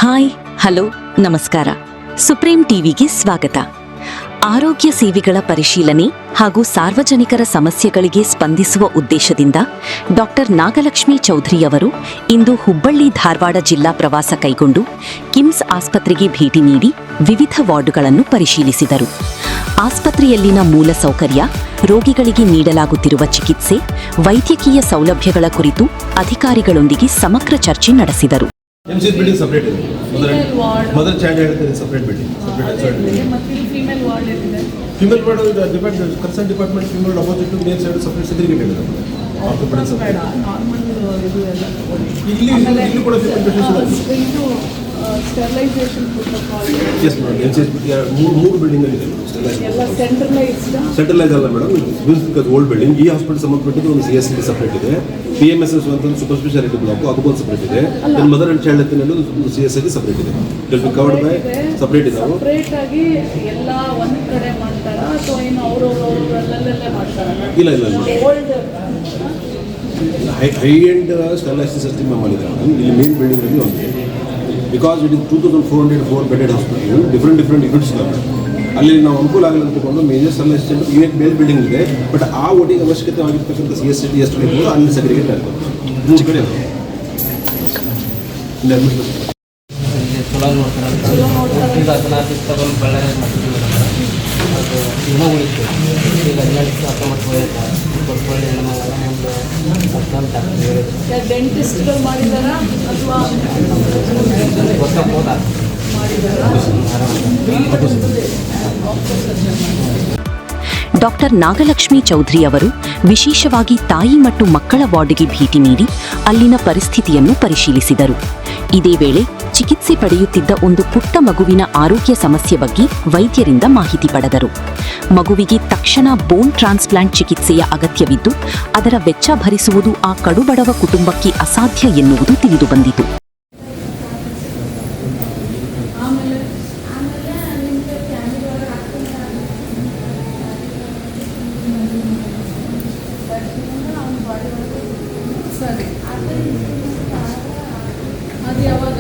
Hi hello ನಮಸ್ಕಾರ. Supreme ಟಿವಿಗೆ ಸ್ವಾಗತ. ಆರೋಗ್ಯ ಸೇವೆಗಳ ಪರಿಶೀಲನೆ ಹಾಗೂ ಸಾರ್ವಜನಿಕರ ಸಮಸ್ಯೆಗಳಿಗೆ ಸ್ಪಂದಿಸುವ ಉದ್ದೇಶದಿಂದ ಡಾಕ್ಟರ್ ನಾಗಲಕ್ಷ್ಮಿ ಚೌಧರಿ ಅವರು ಇಂದು ಹುಬ್ಬಳ್ಳಿ ಧಾರವಾಡ ಜಿಲ್ಲಾ ಪ್ರವಾಸ ಕೈಗೊಂಡು ಕಿಮ್ಸ್ ಆಸ್ಪತ್ರೆಗೆ ಭೇಟಿ ನೀಡಿ ವಿವಿಧ ವಾರ್ಡುಗಳನ್ನು ಪರಿಶೀಲಿಸಿದರು. ಆಸ್ಪತ್ರೆಯಲ್ಲಿನ ಮೂಲ ಸೌಕರ್ಯ, ರೋಗಿಗಳಿಗೆ ನೀಡಲಾಗುತ್ತಿರುವ ಚಿಕಿತ್ಸೆ, ವೈದ್ಯಕೀಯ ಸೌಲಭ್ಯಗಳ ಕುರಿತು ಅಧಿಕಾರಿಗಳೊಂದಿಗೆ ಸಮಗ್ರ ಚರ್ಚೆ ನಡೆಸಿದರು. MCH building separate ಇದೆ. ಮದರ್ ಚೈಲ್ಡ್ ಹೇಳ್ತಾರೆ ಸಪರೇಟ್ ಬಿಲ್ಡಿಂಗ್, ಫೀಮೇಲ್ ವಾರ್ಡ್ ಇದೆ. Female ward department concern department female opposite to male side separate segregated ಇದೆ. ನಾರ್ಮಲ್ ಇದು ಎಲ್ಲ ಇಲ್ಲಿ ಕೂಡ ಇದು sterilisation protocol. Yes madam, MCH ಮೂರು ಬಿಲ್ಡಿಂಗ್ ಅಲ್ಲಿ ಇದೆ. ಎಲ್ಲ ಸೆಂಟ್ರಲೈಸ್ ಅಲ್ಲ ಮೇಡಮ್, ಬಿಕಾಸ್ ಓಲ್ಡ್ ಬಿಲ್ಡಿಂಗ್. ಈ ಹಾಸ್ಪಿಟಲ್ ಸಂಬಂಧಪಟ್ಟಿದ್ದು ಒಂದು CSCD ಸಪರೇಟ್ ಇದೆ, PMSS ಅಂತ ಸೂಪರ್ ಸ್ಪೆಷಾಲಿಟಿ ಬ್ಲಾಕ್ ಅದಕ್ಕೊಂದು ಸಪರೇಟ್ ಇದೆ, ಮದರ್ ಅಂಡ್ ಚೈಲ್ಡ್ ಎತ್ತಿನಲ್ಲಿ CSCD ಸಪರೇಟ್ ಇದೆ. It be covered by separate ಇದಾವೆ. ಸಪರೇಟ್ ಆಗಿ ಎಲ್ಲ ಒಂದು ಕಡೆ ಮಾಡ್ತಾರಾ ಅಥವಾ ಏನು ಅವರವರಲ್ಲೇ ಮಾಡ್ತಾರಾ? ಇಲ್ಲ old high end sterilisation system ನಮ್ಮಲ್ಲಿದೆ ಮೇಡಮ್. ಇಲ್ಲಿ ಮೇನ್ ಬಿಲ್ಡಿಂಗ್ ಅಲ್ಲಿ ಒಂದು, because it is 2404 bedded hospital, different units ಇದಾವೆ. ಅಲ್ಲಿ ನಾವು ಅನುಕೂಲ ಆಗಲಿ ಅಂತಕೊಂಡು ಮೇಜರ್ ಸೆಲೆಕ್ಷನ್ ಮೇಲ್ ಬಿಲ್ಡಿಂಗ್ ಇದೆ, ಬಟ್ ಆ ಒಟ್ಟಿಗೆ ಅವಶ್ಯಕತೆ ಆಗಿರ್ತಕ್ಕಂಥ CSCD ಎಷ್ಟು ಇರ್ಬೋದು ಅಲ್ಲಿ ಸೆಗ್ರಿಗೇಟ್ ಆಗ್ತದೆ. ಮೂರು ಕಡೆ ಡೆಂಟಿಸ್ಟ್ಗಳು ಮಾಡಿದಾರಾ ಅಥವಾ ಡಾಕ್ಟರ್ ನಾಗಲಕ್ಷ್ಮಿ ಚೌಧರಿ ಅವರು ವಿಶೇಷವಾಗಿ ತಾಯಿ ಮತ್ತು ಮಕ್ಕಳ ವಾರ್ಡ್ಗೆ ಭೇಟಿ ನೀಡಿ ಅಲ್ಲಿನ ಪರಿಸ್ಥಿತಿಯನ್ನು ಪರಿಶೀಲಿಸಿದರು. ಇದೇ ವೇಳೆ ಚಿಕಿತ್ಸೆ ಪಡೆಯುತ್ತಿದ್ದ ಒಂದು ಪುಟ್ಟ ಮಗುವಿನ ಆರೋಗ್ಯ ಸಮಸ್ಯೆ ಬಗ್ಗೆ ವೈದ್ಯರಿಂದ ಮಾಹಿತಿ ಪಡೆದರು. ಮಗುವಿಗೆ ತಕ್ಷಣ ಬೋನ್ ಟ್ರಾನ್ಸ್ಪ್ಲಾಂಟ್ ಚಿಕಿತ್ಸೆಯ ಅಗತ್ಯವಿದ್ದು, ಅದರ ವೆಚ್ಚ ಭರಿಸುವುದು ಆ ಕಡುಬಡವ ಕುಟುಂಬಕ್ಕೆ ಅಸಾಧ್ಯ ಎನ್ನುವುದು ತಿಳಿದುಬಂದಿತು. ಸರಿ, ಅದು ಯಾವಾಗ?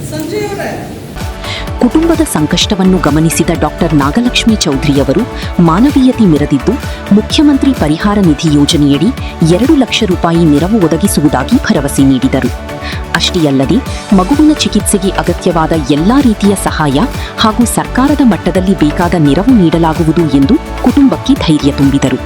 ಸಂಜಯ್ ಅವರೇ, ಕುಟುಂಬದ ಸಂಕಷ್ಟವನ್ನು ಗಮನಿಸಿದ ಡಾಕ್ಟರ್ ನಾಗಲಕ್ಷ್ಮಿ ಚೌಧರಿ ಅವರು ಮಾನವೀಯತೆ ಮೆರೆದಿದ್ದು, ಮುಖ್ಯಮಂತ್ರಿ ಪರಿಹಾರ ನಿಧಿ ಯೋಜನೆಯಡಿ 2 ಲಕ್ಷ ರೂಪಾಯಿ ನೆರವು ಒದಗಿಸುವುದಾಗಿ ಭರವಸೆ ನೀಡಿದರು. ಅಷ್ಟೇ ಅಲ್ಲದೆ ಮಗುವಿನ ಚಿಕಿತ್ಸೆಗೆ ಅಗತ್ಯವಾದ ಎಲ್ಲಾ ರೀತಿಯ ಸಹಾಯ ಹಾಗೂ ಸರ್ಕಾರದ ಮಟ್ಟದಲ್ಲಿ ಬೇಕಾದ ನೆರವು ನೀಡಲಾಗುವುದು ಎಂದು ಕುಟುಂಬಕ್ಕೆ ಧೈರ್ಯ ತುಂಬಿದರು.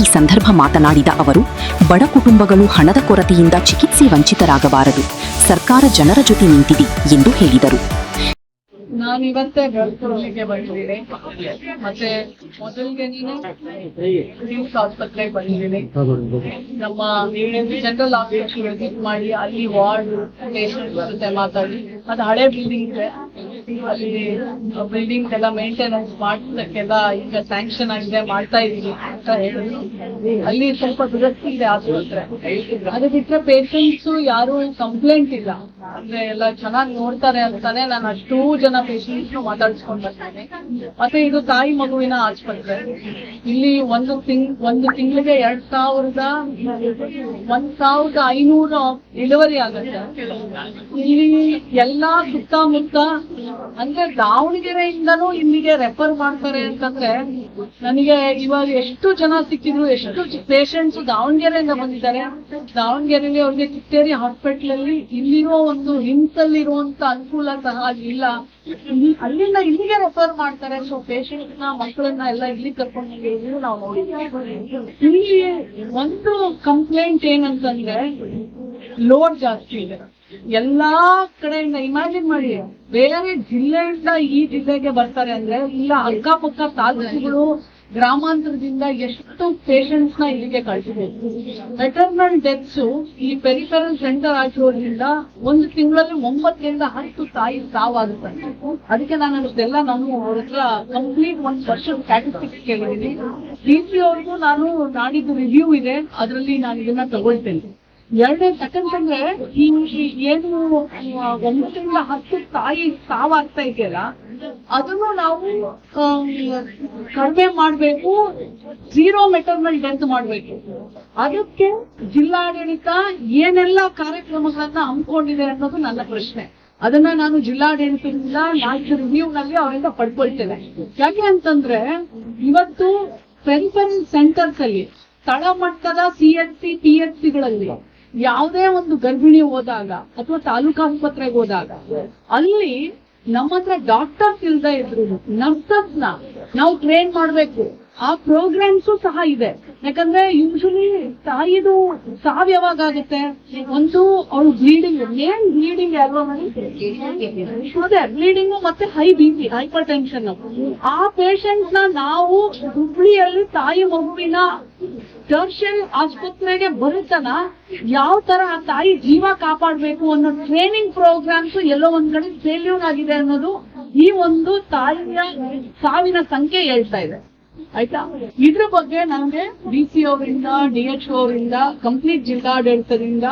ಈ ಸಂದರ್ಭ ಮಾತನಾಡಿದ ಅವರು, ಬಡ ಕುಟುಂಬಗಳು ಹಣದ ಕೊರತೆಯಿಂದ ಚಿಕಿತ್ಸೆ ವಂಚಿತರಾಗಬಾರದು, ಸರ್ಕಾರ ಜನರ ಜೊತೆ ನಿಂತಿದೆ ಎಂದು ಹೇಳಿದರು. ನಾನು ಇವತ್ತೇ ಬೆಳಕೂರಿಗೆ ಬಂದಿದ್ದೀನಿ. ಮತ್ತೆ ಮೊದಲಿಗೆ ಕಿಮ್ಸ್ ಆಸ್ಪತ್ರೆಗೆ ಬಂದಿದ್ದೀನಿ. ನಮ್ಮ ಜನರಲ್ ಆಸ್ಪತ್ರೆ ವಿಸಿಟ್ ಮಾಡಿ ಅಲ್ಲಿ ವಾರ್ಡ್ ಪೇಷಂಟ್ ಜೊತೆ ಮಾತಾಡಿ, ಅದು ಹಳೆ ಬಿಲ್ಡಿಂಗ್ ಇದೆ, ಅಲ್ಲಿ ಬಿಲ್ಡಿಂಗ್ ಎಲ್ಲ ಮೇಂಟೆನೆನ್ಸ್ ಮಾಡೋದಕ್ಕೆಲ್ಲ ಈಗ ಸ್ಯಾಂಕ್ಷನ್ ಆಗಿದೆ, ಮಾಡ್ತಾ ಇದೀವಿ ಅಂತ ಹೇಳಿದ್ರು. ಅಲ್ಲಿ ಸ್ವಲ್ಪ ದುರಸ್ತಿ ಇದೆ ಆಸ್ಪತ್ರೆ. ಅದು ಬಿಟ್ಟರೆ ಪೇಷಂಟ್ಸ್ ಯಾರು ಕಂಪ್ಲೇಂಟ್ ಇಲ್ಲ, ಅಂದ್ರೆ ಎಲ್ಲ ಚೆನ್ನಾಗಿ ನೋಡ್ತಾರೆ ಅಂತಾನೆ ನಾನು ಅಷ್ಟೂ ಜನ ಪೇಷಂಟ್ಸ್ ಮಾತಾಡಿಸ್ಕೊಂಡು ಬರ್ತೀನಿ. ಮತ್ತೆ ಇದು ತಾಯಿ ಮಗುವಿನ ಆಸ್ಪತ್ರೆ. ಇಲ್ಲಿ ಒಂದು ತಿಂಗಳಿಗೆ 1,500 ಡೆಲಿವರಿ ಆಗುತ್ತೆ. ಇಲ್ಲಿ ಎಲ್ಲಾ ಸುತ್ತಮುತ್ತ ಅಂದ್ರೆ ದಾವಣಗೆರೆಯಿಂದನೂ ಇಲ್ಲಿಗೆ ರೆಫರ್ ಮಾಡ್ತಾರೆ ಅಂತಂದ್ರೆ ನನಗೆ ಇವಾಗ ಎಷ್ಟು ಜನ ಸಿಕ್ಕಿದ್ರು, ಎಷ್ಟು ಪೇಷಂಟ್ಸ್ ದಾವಣಗೆರೆಯಿಂದ ಬಂದಿದ್ದಾರೆ. ದಾವಣಗೆರೆಯಲ್ಲಿ ಅವ್ರಿಗೆ ಕಿತ್ತೇರಿ ಹಾಸ್ಪಿಟಲ್ ಅಲ್ಲಿ ಇಲ್ಲಿರೋ ಒಂದು ಹಿಂಸಲ್ಲಿರುವಂತ ಅನುಕೂಲ ಸಹ ಇಲ್ಲ, ಅಲ್ಲಿಂದ ಇಲ್ಲಿಗೆ ರೆಫರ್ ಮಾಡ್ತಾರೆ. ಸೊ ಪೇಷಂಟ್ ನ ಮಕ್ಕಳನ್ನ ಎಲ್ಲ ಇಲ್ಲಿ ಕರ್ಕೊಂಡು ನಾವು ನೋಡಿದ್ವಿ. ಇಲ್ಲಿ ಒಂದು ಕಂಪ್ಲೇಂಟ್ ಏನಂತಂದ್ರೆ ಲೋಡ್ ಜಾಸ್ತಿ ಇದೆ ಎಲ್ಲಾ ಕಡೆಯಿಂದ. ಇಮ್ಯಾಜಿನ್ ಮಾಡಿ, ಬೇರೆ ಜಿಲ್ಲೆಯಿಂದ ಈ ಜಿಲ್ಲೆಗೆ ಬರ್ತಾರೆ ಅಂದ್ರೆ ಇಲ್ಲ ಅಕ್ಕಪಕ್ಕ ತಾಲೂಕುಗಳು ಗ್ರಾಮಾಂತರದಿಂದ ಎಷ್ಟು ಪೇಷಂಟ್ಸ್ ನ ಇಲ್ಲಿಗೆ ಕಳಿಸಬೇಕು. ಮೆಟರ್ನಲ್ ಡೆತ್ಸ್ ಈ ಪೆರಿಫೆರಲ್ ಸೆಂಟರ್ ಆಗಿರೋದ್ರಿಂದ ಒಂದು ತಿಂಗಳಲ್ಲಿ 9 ರಿಂದ 10 ತಾಯಿ ಸಾವಾಗುತ್ತೆ. ಅದಕ್ಕೆ ನಾನು ಅಷ್ಟೆಲ್ಲ ಅವ್ರ ಹತ್ರ ಕಂಪ್ಲೀಟ್ 1 ವರ್ಷದ ಸ್ಟ್ಯಾಟಿಸ್ಟಿಕ್ಸ್ ಕೇಳಿದ್ದೀನಿ. DC ಅವ್ರಿಗೂ ನಾನು ನಾಡಿದ್ದು ರಿವ್ಯೂ ಇದೆ, ಅದರಲ್ಲಿ ನಾನು ಇದನ್ನ ತಗೊಳ್ತೇನೆ. ಎರಡನೇ ಯಾಕಂತಂದ್ರೆ ಈ ಏನು 9 ರಿಂದ 10 ತಾಯಿ ಸಾವಾಗ್ತಾ ಇದೆಯಲ್ಲ, ಅದನ್ನು ನಾವು ಕಡಿಮೆ ಮಾಡ್ಬೇಕು, 0 ಮೆಟರ್ನಲ್ ಡೆತ್ ಮಾಡ್ಬೇಕು. ಅದಕ್ಕೆ ಜಿಲ್ಲಾಡಳಿತ ಏನೆಲ್ಲ ಕಾರ್ಯಕ್ರಮಗಳನ್ನ ಹಮ್ಮಿಕೊಂಡಿದೆ ಅನ್ನೋದು ನನ್ನ ಪ್ರಶ್ನೆ. ಅದನ್ನ ನಾನು ಜಿಲ್ಲಾಡಳಿತದಿಂದ ನಾಲ್ಕು ರಿವ್ಯೂ ನಲ್ಲಿ ಅವರಿಂದ ಪಡ್ಕೊಳ್ತೇನೆ. ಯಾಕೆ ಅಂತಂದ್ರೆ ಇವತ್ತು ಪೆರಿಫೆರಲ್ ಸೆಂಟರ್ಸ್ ಅಲ್ಲಿ ತಳಮಟ್ಟದ CHC PHCಗಳಲ್ಲಿ ಯಾವುದೇ ಒಂದು ಗರ್ಭಿಣಿ ಹೋದಾಗ ಅಥವಾ ತಾಲೂಕು ಆಸ್ಪತ್ರೆಗೆ ಹೋದಾಗ ಅಲ್ಲಿ ನಮ್ಮ ಹತ್ರ ಡಾಕ್ಟರ್ಸ್ ಇಲ್ದೇ ಇದ್ರು ನರ್ಸಸ್ ನ ನಾವು ಟ್ರೈನ್ ಮಾಡ್ಬೇಕು. ಆ ಪ್ರೋಗ್ರಾಮ್ಸು ಸಹ ಇದೆ. ಯಾಕಂದ್ರೆ ಯೂಶಲಿ ತಾಯಿದು ಸಾವು ಯಾವಾಗ ಆಗುತ್ತೆ, ಒಂದು ಅವಳು ಬ್ಲೀಡಿಂಗ್, ಏನ್ ಬ್ಲೀಡಿಂಗ್ ಅದೇ ಬ್ಲೀಡಿಂಗು ಮತ್ತೆ ಹೈ BP, ಹೈಪರ್ ಟೆನ್ಷನ್. ಆ ಪೇಷಂಟ್ ನ ನಾವು ಹುಬ್ಳಿಯಲ್ಲಿ ತಾಯಿ ಮಗುವಿನ ಟರ್ಷಿಯರಿ ಆಸ್ಪತ್ರೆಗೆ ಬರುತ್ತನ ಯಾವ ತರ ಆ ತಾಯಿ ಜೀವ ಕಾಪಾಡಬೇಕು ಅನ್ನೋ ಟ್ರೈನಿಂಗ್ ಪ್ರೋಗ್ರಾಮ್ಸ್ ಎಲ್ಲೋ ಒಂದ್ ಕಡೆ ಫೇಲ್ಯೂರ್ ಆಗಿದೆ ಅನ್ನೋದು ಈ ಒಂದು ತಾಯಿಯ ಸಾವಿನ ಸಂಖ್ಯೆ ಹೇಳ್ತಾ ಇದೆ. ಆಯ್ತಾ, ಇದ್ರ ಬಗ್ಗೆ ನನಗೆ DC ಅವರಿಂದ DHO ಅವರಿಂದ ಕಂಪ್ಲೀಟ್ ಜಿಲ್ಲಾಡಳಿತದಿಂದ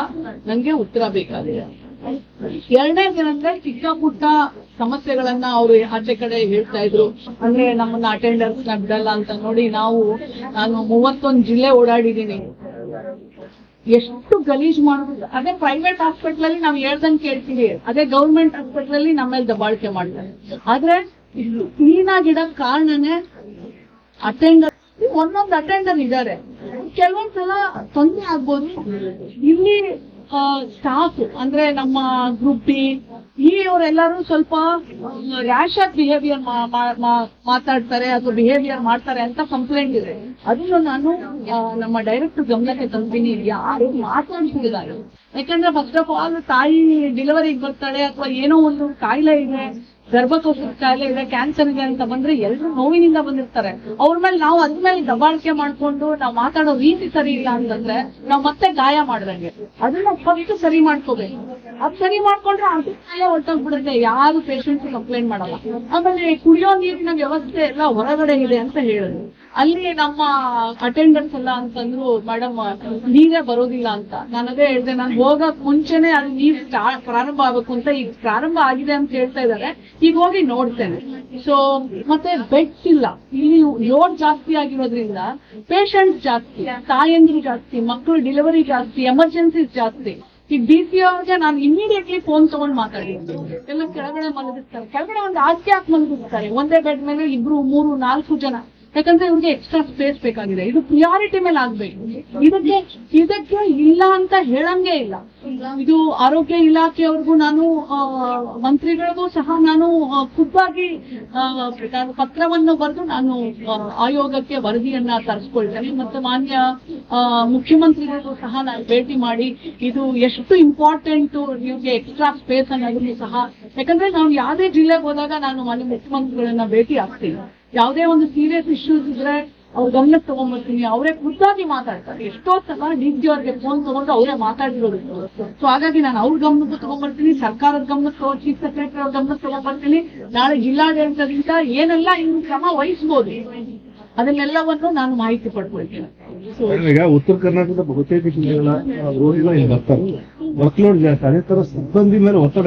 ನಂಗೆ ಉತ್ತರ ಬೇಕಾಗಿದೆ. ಎರಡನೇದೇನಂದ್ರೆ ಚಿಕ್ಕ ಪುಟ್ಟ ಸಮಸ್ಯೆಗಳನ್ನ ಅವರು ಆಚೆ ಕಡೆ ಹೇಳ್ತಾ ಇದ್ರು. ಅಂದ್ರೆ ನಮ್ಮನ್ನ ಅಟೆಂಡರ್ಸ್ ನ ಬಿಡಲ್ಲ ಅಂತ ನೋಡಿ ನಾನು 31 ಜಿಲ್ಲೆ ಓಡಾಡಿದೀನಿ. ಎಷ್ಟು ಗಲೀಜ್ ಮಾಡುದು. ಅದೇ ಪ್ರೈವೇಟ್ ಹಾಸ್ಪಿಟಲ್ ಅಲ್ಲಿ ನಾವು ಹೇಳ್ದಂಗೆ ಕೇಳ್ತೀವಿ, ಅದೇ ಗೌರ್ಮೆಂಟ್ ಹಾಸ್ಪಿಟಲ್ ಅಲ್ಲಿ ನಮ್ಮೇಲೆ ದಬ್ಬಾಳಿಕೆ ಮಾಡ್ತಾರೆ. ಆದ್ರೆ ಕ್ಲೀನ್ ಆಗಿಡಕ್ ಕಾರಣನೇ ಅಟೆಂಡರ್. ಒಂದೊಂದು ಅಟೆಂಡರ್ ಇದ್ದಾರೆ, ಕೆಲವೊಂದ್ಸಲ ತೊಂದರೆ ಆಗ್ಬೋದು. ಇಲ್ಲಿ ಸ್ಟಾಫ್ ಅಂದ್ರೆ ನಮ್ಮ ಗ್ರೂಪ್ ಡಿ ಅವರೆಲ್ಲರೂ ಸ್ವಲ್ಪ ರ್ಯಾಶ್ ಆಗಿ ಬಿಹೇವಿಯರ್ ಮಾತಾಡ್ತಾರೆ ಅಥವಾ ಬಿಹೇವಿಯರ್ ಮಾಡ್ತಾರೆ ಅಂತ ಕಂಪ್ಲೇಂಟ್ ಇದೆ. ಅದನ್ನು ನಾನು ನಮ್ಮ ಡೈರೆಕ್ಟರ್ ಗಮನಕ್ಕೆ ತಂತೀನಿ. ಯಾರು ಮಾತಾಡ್ತಿದ್ದಾರೆ, ಯಾಕಂದ್ರೆ ಫಸ್ಟ್ ಆಫ್ ಆಲ್ ತಾಯಿ ಡೆಲಿವರಿಗೆ ಬರ್ತಾಳೆ ಅಥವಾ ಏನೋ ಒಂದು ಕಾಯಿಲೆ ಇದೆ, ಗರ್ಭಕೋಶದ ಕಾಯಿಲೆ ಇದೆ, ಕ್ಯಾನ್ಸರ್ ಇದೆ ಅಂತ ಬಂದ್ರೆ ಎಲ್ಲರೂ ನೋವಿನಿಂದ ಬಂದಿರ್ತಾರೆ. ಅವ್ರ ಮೇಲೆ ನಾವು ಅದ್ಮೇಲೆ ದಬ್ಬಾಳಿಕೆ ಮಾಡ್ಕೊಂಡು ನಾವು ಮಾತಾಡೋ ರೀತಿ ಸರಿ ಇಲ್ಲ ಅಂತಂದ್ರೆ ನಾವು ಮತ್ತೆ ಗಾಯ ಮಾಡ್ದಂಗೆ. ಅದನ್ನ ಫಸ್ಟ್ ಸರಿ ಮಾಡ್ಕೋಬೇಕು. ಅದ್ ಸರಿ ಮಾಡ್ಕೊಂಡ್ರೆ ಅದಕ್ಕೆ ಹೊರಟೋಗ್ಬಿಡುತ್ತೆ, ಯಾರು ಪೇಷಂಟ್ಸ್ ಕಂಪ್ಲೇಂಟ್ ಮಾಡಲ್ಲ. ಆಮೇಲೆ ಕುಡಿಯೋ ನೀರಿನ ವ್ಯವಸ್ಥೆ ಎಲ್ಲ ಹೊರಗಡೆ ಇದೆ ಅಂತ ಹೇಳಿದ್ರು. ಅಲ್ಲಿ ನಮ್ಮ ಅಟೆಂಡರ್ಸ್ ಎಲ್ಲ ಅಂತಂದ್ರು, ಮೇಡಮ್ ನೀರೇ ಬರೋದಿಲ್ಲ ಅಂತ. ನಾನು ಅದೇ ಹೇಳಿದೆ, ನಾನು ಹೋಗಕ್ ಮುಂಚೆನೆ ಅದು ನೀರ್ ಪ್ರಾರಂಭ ಆಗ್ಬೇಕು ಅಂತ. ಈಗ ಪ್ರಾರಂಭ ಆಗಿದೆ ಅಂತ ಹೇಳ್ತಾ ಇದ್ದಾರೆ, ಈಗ ಹೋಗಿ ನೋಡ್ತೇನೆ. ಸೊ ಮತ್ತೆ ಬೆಡ್ಸ್ ಇಲ್ಲ ಇಲ್ಲಿ, ಲೋಡ್ ಜಾಸ್ತಿ ಆಗಿರೋದ್ರಿಂದ ಪೇಷಂಟ್ಸ್ ಜಾಸ್ತಿ, ತಾಯಂದ್ರು ಜಾಸ್ತಿ, ಮಕ್ಕಳು ಡೆಲಿವರಿ ಜಾಸ್ತಿ, ಎಮರ್ಜೆನ್ಸೀಸ್ ಜಾಸ್ತಿ. ಈಗ DC ಅವ್ರಿಗೆ ನಾನು ಇಮಿಡಿಯೇಟ್ಲಿ ಫೋನ್ ತಗೊಂಡ್ ಮಾತಾಡಿದ್ದೆ. ಎಲ್ಲ ಕೆಳಗಡೆ ಮಲಗಿಸ್ತಾರೆ, ಕೆಳಗಡೆ ಒಂದು ಹಾಸಿಗೆ ಹಾಕಿ ಮಲಗಿಸ್ತಾರೆ, ಒಂದೇ ಬೆಡ್ ಮೇಲೆ 2, 3, 4 ಜನ. ಯಾಕಂದ್ರೆ ಇವ್ರಿಗೆ ಎಕ್ಸ್ಟ್ರಾ ಸ್ಪೇಸ್ ಬೇಕಾಗಿದೆ. ಇದು ಪ್ರಿಯಾರಿಟಿ ಮೇಲೆ ಆಗ್ಬೇಕು. ಇದಕ್ಕೆ ಇಲ್ಲ ಅಂತ ಹೇಳಂಗೆ ಇಲ್ಲ. ಇದು ಆರೋಗ್ಯ ಇಲಾಖೆಯವ್ರಿಗೂ ನಾನು ಮಂತ್ರಿಗಳಿಗೂ ಸಹ ನಾನು ಖುದ್ದಾಗಿ ಪತ್ರವನ್ನು ಬರೆದು ನಾನು ಆಯೋಗಕ್ಕೆ ವರದಿಯನ್ನ ತರಿಸ್ಕೊಳ್ತೇನೆ. ಮತ್ತೆ ಮಾನ್ಯ ಮುಖ್ಯಮಂತ್ರಿಗಳಿಗೂ ಸಹ ನಾನು ಭೇಟಿ ಮಾಡಿ ಇದು ಎಷ್ಟು ಇಂಪಾರ್ಟೆಂಟ್ ಇವ್ರಿಗೆ ಎಕ್ಸ್ಟ್ರಾ ಸ್ಪೇಸ್ ಅನ್ನೋದನ್ನು ಸಹ. ಯಾಕಂದ್ರೆ ನಾವು ಯಾವುದೇ ಜಿಲ್ಲೆಗೆ ಹೋದಾಗ ನಾನು ಮಾನ್ಯ ಮುಖ್ಯಮಂತ್ರಿಗಳನ್ನ ಭೇಟಿ ಆಗ್ತೀನಿ. ಯಾವುದೇ ಒಂದು ಸೀರಿಯಸ್ ಇಶ್ಯೂಸ್ ಇದ್ರೆ ಅವ್ರ ಗಮನಕ್ಕೆ ತಗೊಂಡ್ಬರ್ತೀನಿ, ಅವರೇ ಖುದ್ದಾಗಿ ಮಾತಾಡ್ತಾರೆ. ಎಷ್ಟೋ ಸಲ DG ಅವ್ರಿಗೆ ಫೋನ್ ತಗೊಂಡು ಅವರೇ ಮಾತಾಡಿರೋದು. ಸೊ ಹಾಗಾಗಿ ನಾನು ಅವ್ರ ಗಮನಕ್ಕೂ ತಗೊಂಡ್ಬರ್ತೀನಿ, ಸರ್ಕಾರದ ಗಮನಕ್ಕೆ, ಚೀಫ್ ಸೆಕ್ರೆಟರಿ ಅವ್ರ ಗಮನಕ್ಕೆ ತಗೊಂಡ್ಬರ್ತೀನಿ. ನಾಳೆ ಜಿಲ್ಲಾಡಳಿತದಿಂದ ಏನೆಲ್ಲ ಇನ್ನು ಕ್ರಮ ವಹಿಸಬಹುದು ಅದನ್ನೆಲ್ಲವನ್ನು ನಾನು ಮಾಹಿತಿ ಪಡ್ಕೊಳ್ತೀನಿ. ಈಗ ಉತ್ತರ ಕರ್ನಾಟಕದ ಬಹುತೇಕ ಜಿಲ್ಲೆಗಳ ರೋಗಿಗಳು ಇಲ್ಲಿ ಬರ್ತಾರೆ, ವರ್ಕ್ಲೋಡ್ ಜಾಸ್ತಿ. ಅದೇ ತರ ಸಿಬ್ಬಂದಿ ಮೇಲೆ ಒತ್ತಡ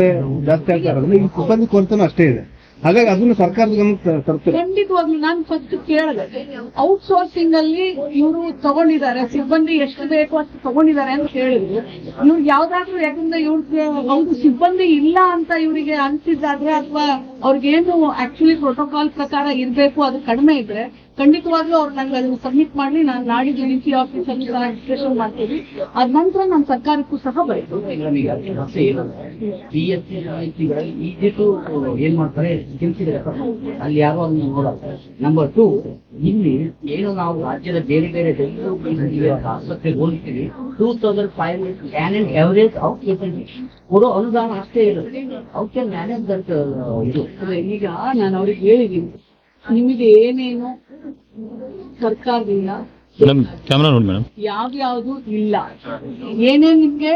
ಜಾಸ್ತಿ ಆಗ್ತಾರೆ. ಈ ಸಿಬ್ಬಂದಿ ಕೊರತೆನೂ ಅಷ್ಟೇ ಇದೆ. ಹಾಗಾಗಿ ಅದನ್ನು ಸರ್ಕಾರದ ಗಮನಕ್ಕೆ ತರ್ತೇವೆ. ಖಂಡಿತವಾಗ್ಲೂ ನಾನು ಫಸ್ಟ್ ಕೇಳಿದೆ, ಔಟ್ಸೋರ್ಸಿಂಗ್ ಅಲ್ಲಿ ಇವರು ತಗೊಂಡಿದ್ದಾರೆ, ಸಿಬ್ಬಂದಿ ಎಷ್ಟು ಬೇಕು ಅಷ್ಟು ತಗೊಂಡಿದ್ದಾರೆ ಅಂತ ಹೇಳಿದ್ರು. ಇವ್ರು ಯಾವ್ದಾದ್ರು, ಯಾಕಂದ್ರೆ ಇವ್ರಿಗೆ ಹೌದು ಸಿಬ್ಬಂದಿ ಇಲ್ಲ ಅಂತ ಇವರಿಗೆ ಅನ್ಸಿದ್ದಾದ್ರೆ ಅಥವಾ ಅವ್ರಿಗೇನು ಆಕ್ಚುಲಿ ಪ್ರೋಟೋಕಾಲ್ ಪ್ರಕಾರ ಇರ್ಬೇಕು ಅದು ಕಡಿಮೆ ಇದ್ರೆ ಖಂಡಿತವಾಗ್ಲೂ ಅವ್ರು ನಂಗೆ ಅದನ್ನು ಸಬ್ಮಿಟ್ ಮಾಡಿ ನಾನು ನಾಡಿದ್ದು DC ಆಫೀಸಲ್ಲಿ ರಿಜಿಸ್ಟ್ರೇಷನ್ ಮಾಡ್ತೀವಿ. ಅದ ನಂತರ ನಮ್ಮ ಸರ್ಕಾರಕ್ಕೂ ಸಹ ಬರೀತೀವಿ. ಏನ್ ಮಾಡ್ತಾರೆ ಅಲ್ಲಿ ಯಾರು ಅದನ್ನ ನೋಡಲ್ಲ. ನಂಬರ್ 2, ಇಲ್ಲಿ ಏನು ನಾವು ರಾಜ್ಯದ ಬೇರೆ ಬೇರೆ ಆಸ್ಪತ್ರೆಗೆ ಹೋಗ್ತೀವಿ, 2500 can and average out patient ಕೊಡೋ ಅನುದಾನ ಅಷ್ಟೇ ಇರುತ್ತೆ. Out can manage that. ಇದು ಈಗ ನಾನು ಅವ್ರಿಗೆ ಹೇಳಿದ್ದೀನಿ, ನಿಮಗೆ ಏನೇನು ಸರ್ಕಾರದಿಂದ ಮೇಡಮ್ ಕ್ಯಾಮ್ರಾ ನೋಡಿ ಮೇಡಮ್. ಯಾವ್ಯಾವ್ದು ಇಲ್ಲ, ಏನೇನ್ ನಿಮ್ಗೆ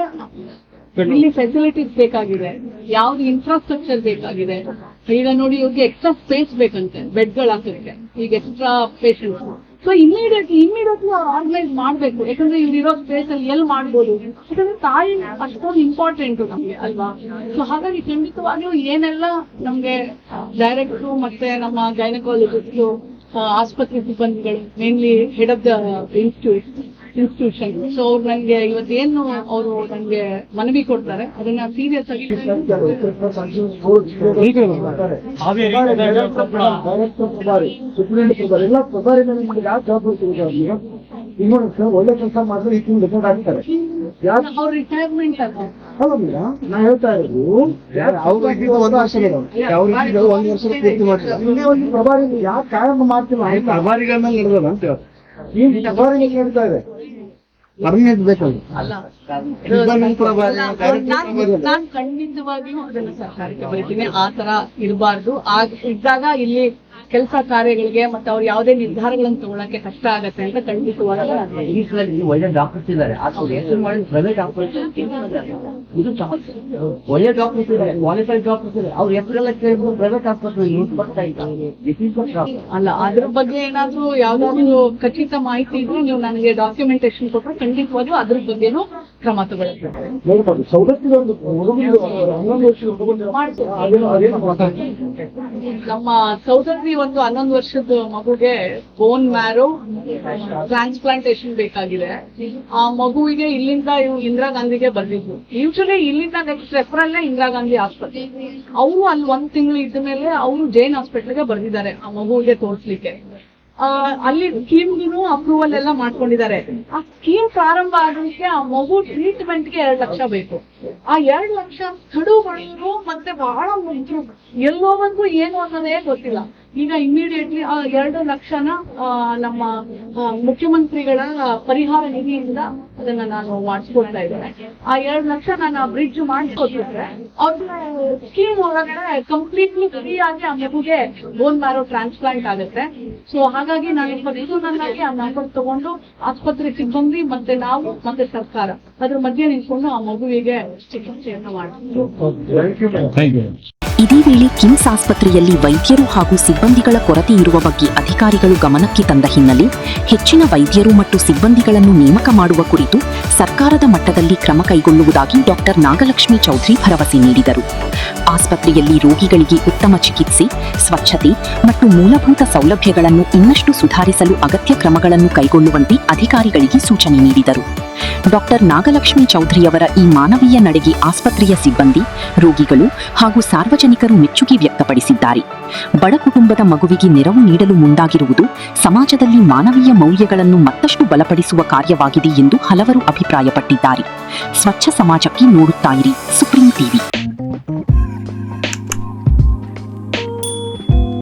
ಇಲ್ಲಿ ಫೆಸಿಲಿಟೀಸ್ ಬೇಕಾಗಿದೆ, ಯಾವ್ದು ಇನ್ಫ್ರಾಸ್ಟ್ರಕ್ಚರ್ ಬೇಕಾಗಿದೆ. ಈಗ ನೋಡಿ ಇವ್ರಿಗೆ ಎಕ್ಸ್ಟ್ರಾ ಸ್ಪೇಸ್ ಬೇಕಂತೆ ಬೆಡ್ಗಳು ಹಾಕಕ್ಕೆ, ಈಗ ಎಕ್ಸ್ಟ್ರಾ ಪೇಷಂಟ್ಸ್. ಸೊ ಇಮಿಡಿಯೇಟ್ಲಿ ಅವ್ರು ಆರ್ಗನೈಸ್ ಮಾಡ್ಬೇಕು. ಯಾಕಂದ್ರೆ ಇವ್ರಿರೋ ಸ್ಪೇಸ್ ಅಲ್ಲಿ ಎಲ್ಲಿ ಮಾಡ್ಬೋದು, ಯಾಕಂದ್ರೆ ತಾಯಿ ಅಷ್ಟೊಂದು ಇಂಪಾರ್ಟೆಂಟ್ ನಮ್ಗೆ ಅಲ್ವಾ. ಸೊ ಹಾಗಾಗಿ ಖಂಡಿತವಾಗಿಯೂ ಏನೆಲ್ಲ ನಮ್ಗೆ ಡೈರೆಕ್ಟ್ರು ಮತ್ತೆ ನಮ್ಮ ಗೈನಕಾಲಜಿಸ್ಟ್, ಆಸ್ಪತ್ರೆ ಸಿಬ್ಬಂದಿಗಳು, mainly head of the institution. So ಅವ್ರು ನಂಗೆ ಇವತ್ತೇನು ಅವರು ನಂಗೆ ಮನವಿ ಕೊಡ್ತಾರೆ ಅದನ್ನ ಸೀರಿಯಸ್ ಆಗಿ ಒಳ್ಳೆ ಕೆಲಸ ಮಾಡಿದ್ರೆ ಈ ಡಿಪೆಂಡ್ ಆಗ್ತಾರೆ. ಅವ್ರ ರಿಟೈರ್ಮೆಂಟ್ ಅಲ್ಲ, ನಾ ಹೇಳ್ತಾ ಇರೋದು ಅವ್ರಿಗೆ ಒಂದು ವರ್ಷ ಅವ್ರಿಗೆ 1 ವರ್ಷ ಪೂರ್ತಿ ಮಾಡ್ತಾರೆ. ಇನ್ನೇ ಒಂದು ಪ್ರಭಾರಿ ಯಾಕೆ ಕಾಯಂ ಮಾಡ್ತಿಲ್ಲ, ಪ್ರಭಾರಿಗಳ ಮೇಲೆ ನಡೆದಲ್ಲ ಅಂತ ಈ ಪ್ರಭಾರಿ ಹೇಳ್ತಾ ಇದೆ. ಪರ್ಮನೆಂಟ್ ಬೇಕಲ್ಲ, ನಾನ್ ಖಂಡಿತವಾಗಿಯೂ ಅದನ್ನ ಸರ್ಕಾರಕ್ಕೆ ಬರೀತೀನಿ. ಆ ತರ ಇರಬಾರ್ದು. ಇದ್ದಾಗ ಇಲ್ಲಿ ಕೆಲಸ ಕಾರ್ಯಗಳಿಗೆ ಮತ್ತೆ ಅವ್ರು ಯಾವುದೇ ನಿರ್ಧಾರಗಳನ್ನು ತಗೊಳಕ್ಕೆ ಕಷ್ಟ ಆಗತ್ತೆ ಅಂತ ಖಂಡಿತವಾಗಿ ಒಳ್ಳೆ ಡಾಕ್ಟರ್ಸ್ ಇದ್ದಾರೆ, ಅವ್ರು ಹೆಸರು ಮಾಡಿ ಪ್ರೈವೇಟ್ ಆಸ್ಪತ್ರೆ ಇದು ಸಮಸ್ಯೆ. ಒಳ್ಳೆ ಡಾಕ್ಟರ್ಸ್ ಇದ್ದಾರೆ, ಕ್ವಾಲಿಫೈಡ್ ಡಾಕ್ಟರ್ಸ್ ಇದ್ದಾರೆ, ಅವ್ರ ಹೆಸರೆಲ್ಲ ಕೇಳಿದ್ರು ಪ್ರೈವೇಟ್ ಆಸ್ಪತ್ರೆ ಯೂಸ್ ಬರ್ತಾ ಇದ್ದಾರೆ. ಅಲ್ಲ, ಅದ್ರ ಬಗ್ಗೆ ಏನಾದ್ರೂ ಯಾವ್ದಾದ್ರು ಖಚಿತ ಮಾಹಿತಿ ಇದ್ರೆ ನೀವು ನನಗೆ ಡಾಕ್ಯುಮೆಂಟೇಶನ್ ಕೊಟ್ಟರೆ ಖಂಡಿತವಾಗಿಯೂ ಅದ್ರ ಬಗ್ಗೆನೂ ಕ್ರಮ ತಗೊಳ್ಳುತ್ತೆ. ಸೌದತ್ತಿಗೆ ಒಂದು ನಮ್ಮ ಸೌದತ್ತಿ ಒಂದು 11 ವರ್ಷದ ಮಗುಗೆ ಬೋನ್ ಮ್ಯಾರೋ ಟ್ರಾನ್ಸ್ಪ್ಲಾಂಟೇಶನ್ ಬೇಕಾಗಿದೆ. ಆ ಮಗುವಿಗೆ ಇಲ್ಲಿಂದ ಇಂದಿರಾ ಗಾಂಧಿಗೆ ಬಂದಿದ್ದು. ಯೂಶಲಿ ಇಲ್ಲಿಂದ ನೆಕ್ಸ್ಟ್ ರೆಫರಲ್ಲೇ ಇಂದಿರಾ ಗಾಂಧಿ ಆಸ್ಪತ್ರೆ. ಅವರು ಅಲ್ಲಿ 1 ತಿಂಗಳು ಇದ್ದ ಮೇಲೆ ಅವರು ಜೈನ್ ಹಾಸ್ಪಿಟಲ್ಗೆ ಬರ್ದಿದ್ದಾರೆ ಆ ಮಗುವಿಗೆ ತೋರಿಸ್ಲಿಕ್ಕೆ. ಅಲ್ಲಿ ಸ್ಕೀಮ್ಗೂ ಅಪ್ರೂವಲ್ ಎಲ್ಲ ಮಾಡ್ಕೊಂಡಿದ್ದಾರೆ. ಆ ಸ್ಕೀಮ್ ಪ್ರಾರಂಭ ಆಗಲಿಕ್ಕೆ ಆ ಮಗು ಟ್ರೀಟ್ಮೆಂಟ್ಗೆ 2 ಲಕ್ಷ ಬೇಕು. ಆ 2 ಲಕ್ಷ ಕಡು ಬಡವರು ಮತ್ತೆ ಬಹಳ ಮುಗ್ಧರು ಎಲ್ಲೋವರೆಗೂ ಏನು ಅನ್ನೋದೇ ಗೊತ್ತಿಲ್ಲ. ಈಗ ಇಮಿಡಿಯೇಟ್ಲಿ ಆ 2 ಲಕ್ಷನ ನಮ್ಮ ಮುಖ್ಯಮಂತ್ರಿಗಳ ಪರಿಹಾರ ನಿಧಿಯಿಂದ ಅದನ್ನ ನಾನು ಮಾಡಿಸ್ಕೊಡ್ತಾ ಇದ್ದೇನೆ. ಆ 2 ಲಕ್ಷ ನಾನು ಬ್ರಿಡ್ಜ್ ಮಾಡಿಸ್ಕೊಟ್ಟಿದ್ರೆ ಅವ್ರ ಸ್ಕೀಮ್ ಒಳಗಡೆ ಕಂಪ್ಲೀಟ್ಲಿ ಫ್ರೀ ಆಗಿ ಆ ಮಗುಗೆ ಬೋನ್ ಮ್ಯಾರೋ ಟ್ರಾನ್ಸ್ಪ್ಲಾಂಟ್ ಆಗುತ್ತೆ. ಸೊ ಹಾಗಾಗಿ ನಾನು ಪರ್ಸನಲ್ಲಾಗಿ ಆ ನಂಬರ್ ತಗೊಂಡು ಆಸ್ಪತ್ರೆ ಸಿಬ್ಬಂದಿ ಮತ್ತೆ ನಾವು ಮತ್ತೆ ಸರ್ಕಾರ ಅದ್ರ ಮಧ್ಯೆ ನಿಂತ್ಕೊಂಡು ಆ ಮಗುವಿಗೆ ಚಿಕಿತ್ಸೆಯನ್ನು ಮಾಡ್ತೀವಿ. ಇದೇ ವೇಳೆ ಕಿಮ್ಸ್ ಆಸ್ಪತ್ರೆಯಲ್ಲಿ ವೈದ್ಯರು ಹಾಗೂ ಸಿಬ್ಬಂದಿಗಳ ಕೊರತೆ ಇರುವ ಬಗ್ಗೆ ಅಧಿಕಾರಿಗಳು ಗಮನಕ್ಕೆ ತಂದ ಹಿನ್ನೆಲೆ ಹೆಚ್ಚಿನ ವೈದ್ಯರು ಮತ್ತು ಸಿಬ್ಬಂದಿಗಳನ್ನು ನೇಮಕ ಮಾಡುವ ಕುರಿತು ಸರ್ಕಾರದ ಮಟ್ಟದಲ್ಲಿ ಕ್ರಮ ಕೈಗೊಳ್ಳುವುದಾಗಿ ಡಾಕ್ಟರ್ ನಾಗಲಕ್ಷ್ಮಿ ಚೌಧರಿ ಭರವಸೆ ನೀಡಿದರು. ಆಸ್ಪತ್ರೆಯಲ್ಲಿ ರೋಗಿಗಳಿಗೆ ಉತ್ತಮ ಚಿಕಿತ್ಸೆ, ಸ್ವಚ್ಛತೆ ಮತ್ತು ಮೂಲಭೂತ ಸೌಲಭ್ಯಗಳನ್ನು ಇನ್ನಷ್ಟು ಸುಧಾರಿಸಲು ಅಗತ್ಯ ಕ್ರಮಗಳನ್ನು ಕೈಗೊಳ್ಳುವಂತೆ ಅಧಿಕಾರಿಗಳಿಗೆ ಸೂಚನೆ ನೀಡಿದರು. ಡಾಕ್ಟರ್ ನಾಗಲಕ್ಷ್ಮಿ ಚೌಧರಿಯವರ ಈ ಮಾನವೀಯ ನಡೆಗೆ ಆಸ್ಪತ್ರೆಯ ಸಿಬ್ಬಂದಿ, ರೋಗಿಗಳು ಹಾಗೂ ಸಾರ್ವಜನಿಕರು ಮೆಚ್ಚುಗೆ ವ್ಯಕ್ತಪಡಿಸಿದ್ದಾರೆ. ಬಡ ಕುಟುಂಬದ ಮಗುವಿಗೆ ನೆರವು ನೀಡಲು ಮುಂದಾಗಿರುವುದು ಸಮಾಜದಲ್ಲಿ ಮಾನವೀಯ ಮೌಲ್ಯಗಳನ್ನು ಮತ್ತಷ್ಟು ಬಲಪಡಿಸುವ ಕಾರ್ಯವಾಗಿದೆ ಎಂದು ಹಲವರು ಅಭಿಪ್ರಾಯಪಟ್ಟಿದ್ದಾರೆ. ಸ್ವಚ್ಛ ಸಮಾಜಕ್ಕೆ ನೋಡುತ್ತಾ ಇರಿ ಸುಪ್ರೀಂ ಟಿವಿ.